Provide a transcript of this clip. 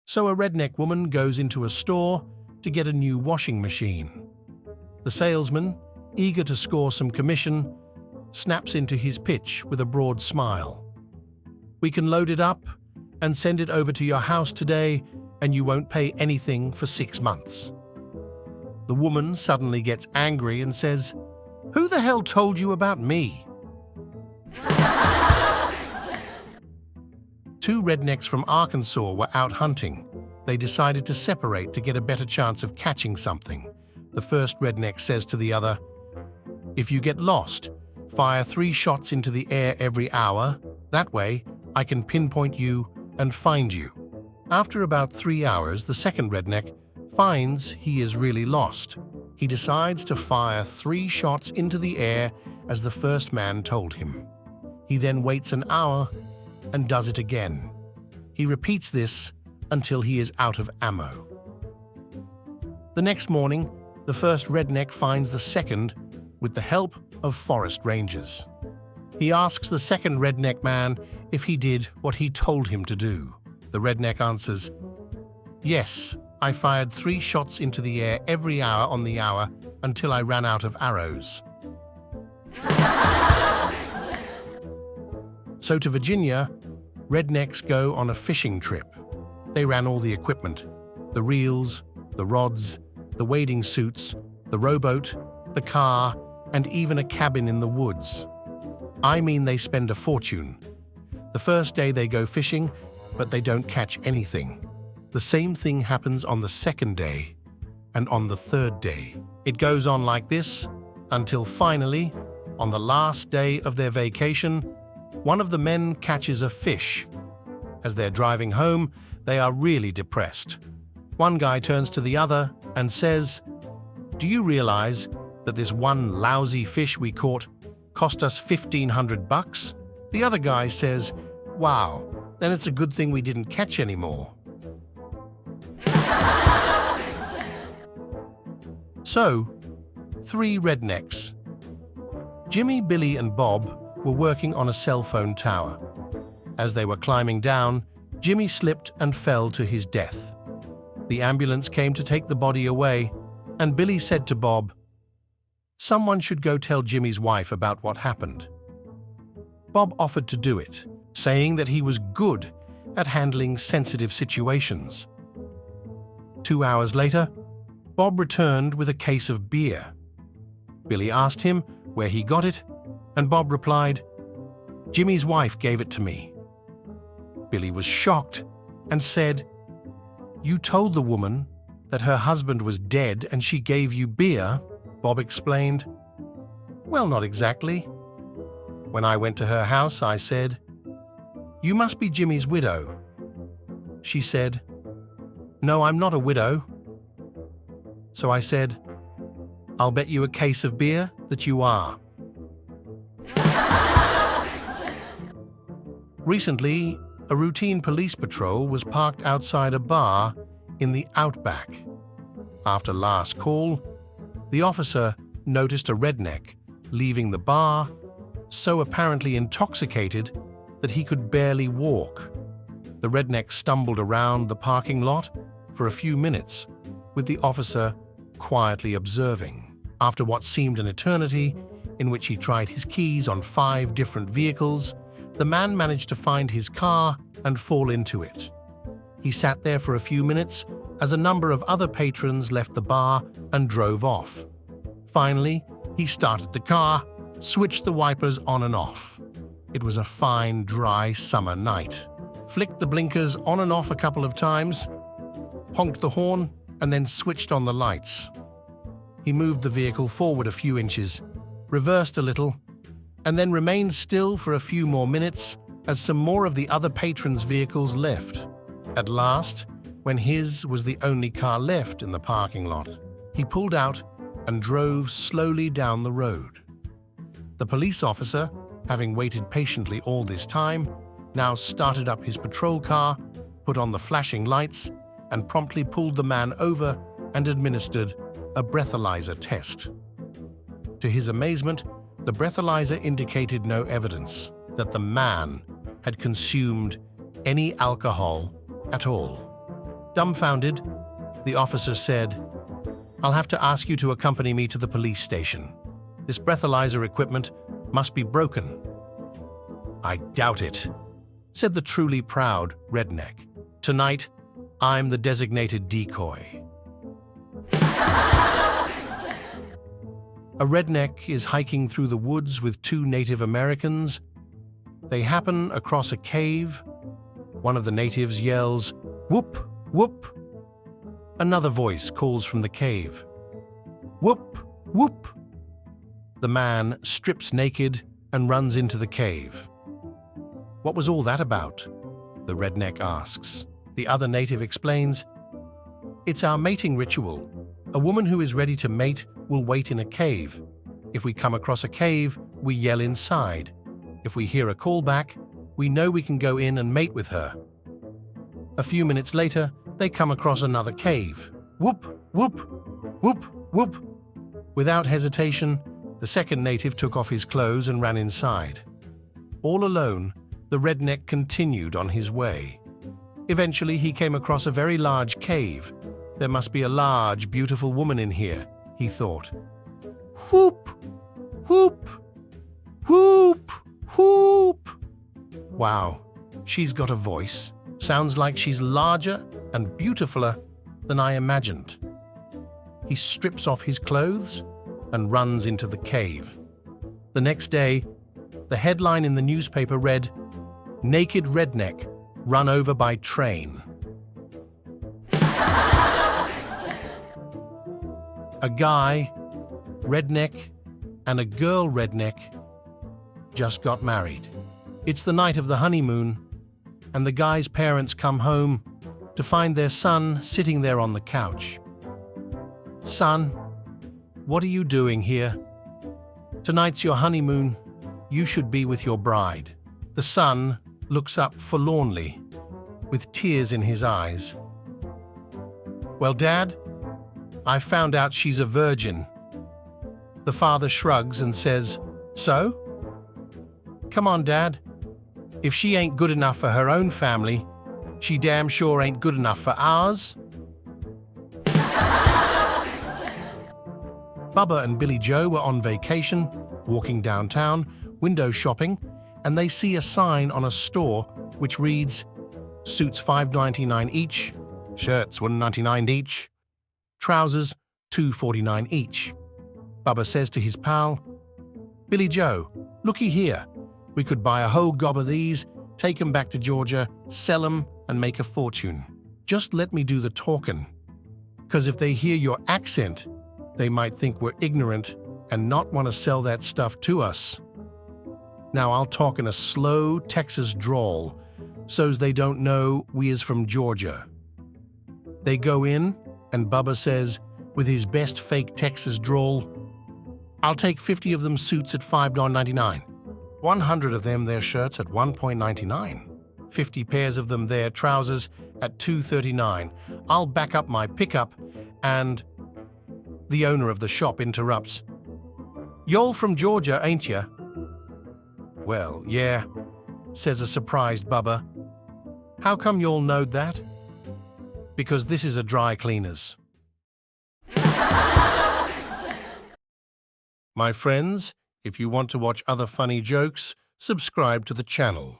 So a redneck woman goes into a store to get a new washing machine. The salesman, eager to score some commission, snaps into his pitch with a broad smile. "We can load it up and send it over to your house today, and you won't pay anything for 6 months." The woman suddenly gets angry and says, "Who the hell told you about me?" Two rednecks from Arkansas were out hunting. They decided to separate to get a better chance of catching something. The first redneck says to the other, "If you get lost, fire 3 shots into the air every hour. That way, I can pinpoint you and find you." After about 3 hours, the second redneck finds he is really lost. He decides to fire 3 shots into the air as the first man told him. He then waits an hour and does it again. He repeats this until he is out of ammo. The next morning, the first redneck finds the second with the help of forest rangers. He asks the second redneck man if he did what he told him to do. The redneck answers, "Yes, I fired 3 shots into the air every hour on the hour until I ran out of arrows." So to Virginia, rednecks go on a fishing trip. They ran all the equipment: the reels, the rods, the wading suits, the rowboat, the car, and even a cabin in the woods. I mean, they spend a fortune. The first day they go fishing, but they don't catch anything. The same thing happens on the second day and on the third day. It goes on like this until finally, on the last day of their vacation, one of the men catches a fish. As they're driving home, they are really depressed. One guy turns to the other and says, "Do you realize that this one lousy fish we caught cost us $1,500? The other guy says, "Wow, then it's a good thing we didn't catch any more." So, 3 rednecks. Jimmy, Billy, and Bob were working on a cell phone tower. As they were climbing down, Jimmy slipped and fell to his death. The ambulance came to take the body away, and Billy said to Bob, "Someone should go tell Jimmy's wife about what happened." Bob offered to do it, saying that he was good at handling sensitive situations. 2 hours later, Bob returned with a case of beer. Billy asked him where he got it, and Bob replied, "Jimmy's wife gave it to me." Billy was shocked and said, "You told the woman that her husband was dead and she gave you beer?" Bob explained, "Well, not exactly. When I went to her house, I said, 'You must be Jimmy's widow.' She said, 'No, I'm not a widow.' So I said, 'I'll bet you a case of beer that you are.'" Recently, a routine police patrol was parked outside a bar in the outback. After last call, the officer noticed a redneck leaving the bar, so apparently intoxicated that he could barely walk. The redneck stumbled around the parking lot for a few minutes, with the officer quietly observing. After what seemed an eternity, in which he tried his keys on 5 different vehicles, the man managed to find his car and fall into it. He sat there for a few minutes as a number of other patrons left the bar and drove off. Finally, he started the car, switched the wipers on and off. It was a fine, dry summer night. Flicked the blinkers on and off a couple of times, honked the horn, and then switched on the lights. He moved the vehicle forward a few inches, reversed a little, and then remained still for a few more minutes as some more of the other patrons' vehicles left. At last, when his was the only car left in the parking lot, he pulled out and drove slowly down the road. The police officer, having waited patiently all this time, now started up his patrol car, put on the flashing lights, and promptly pulled the man over and administered a breathalyzer test. To his amazement, the breathalyzer indicated no evidence that the man had consumed any alcohol at all. Dumbfounded, the officer said, "I'll have to ask you to accompany me to the police station. This breathalyzer equipment must be broken." "I doubt it," said the truly proud redneck. "Tonight, I'm the designated decoy." A redneck is hiking through the woods with two Native Americans. They happen across a cave. One of the natives yells, "Whoop, whoop." Another voice calls from the cave, "Whoop, whoop." The man strips naked and runs into the cave. "What was all that about?" the redneck asks. The other native explains, "It's our mating ritual. A woman who is ready to mate will wait in a cave. If we come across a cave, we yell inside. If we hear a call back, we know we can go in and mate with her." A few minutes later, they come across another cave. Whoop, whoop, whoop, whoop. Without hesitation, the second native took off his clothes and ran inside. All alone, the redneck continued on his way. Eventually, he came across a very large cave. "There must be a large, beautiful woman in here," he thought. Whoop, whoop, whoop, whoop. Wow, she's got a voice. Sounds like she's larger and beautifuler than I imagined. He strips off his clothes and runs into the cave. The next day, the headline in the newspaper read, "Naked Redneck Run Over by Train." A guy, redneck, and a girl redneck just got married. It's the night of the honeymoon, and the guy's parents come home to find their son sitting there on the couch. "Son, what are you doing here? Tonight's your honeymoon. You should be with your bride." The son looks up forlornly, with tears in his eyes. "Well, Dad, I found out she's a virgin." The father shrugs and says, "So? Come on, Dad. If she ain't good enough for her own family, she damn sure ain't good enough for ours." Bubba and Billy Joe were on vacation, walking downtown, window shopping, and they see a sign on a store which reads, "Suits $5.99 each, shirts $1.99 each, trousers $2.49 each." Bubba says to his pal, "Billy Joe, looky here. We could buy a whole gob of these, take 'em back to Georgia, sell 'em, and make a fortune. Just let me do the talkin'. 'Cause if they hear your accent, they might think we're ignorant and not want to sell that stuff to us. Now I'll talk in a slow Texas drawl, so's they don't know we is from Georgia." They go in, and Bubba says, with his best fake Texas drawl, "I'll take 50 of them suits at $5.99, 100 of them their shirts at $1.99, 50 pairs of them their trousers at $2.39. I'll back up my pickup," and the owner of the shop interrupts, "Y'all from Georgia, ain't ya?" "Well, yeah," says a surprised Bubba. "How come y'all knowed that?" "Because this is a dry cleaners." My friends, if you want to watch other funny jokes, subscribe to the channel.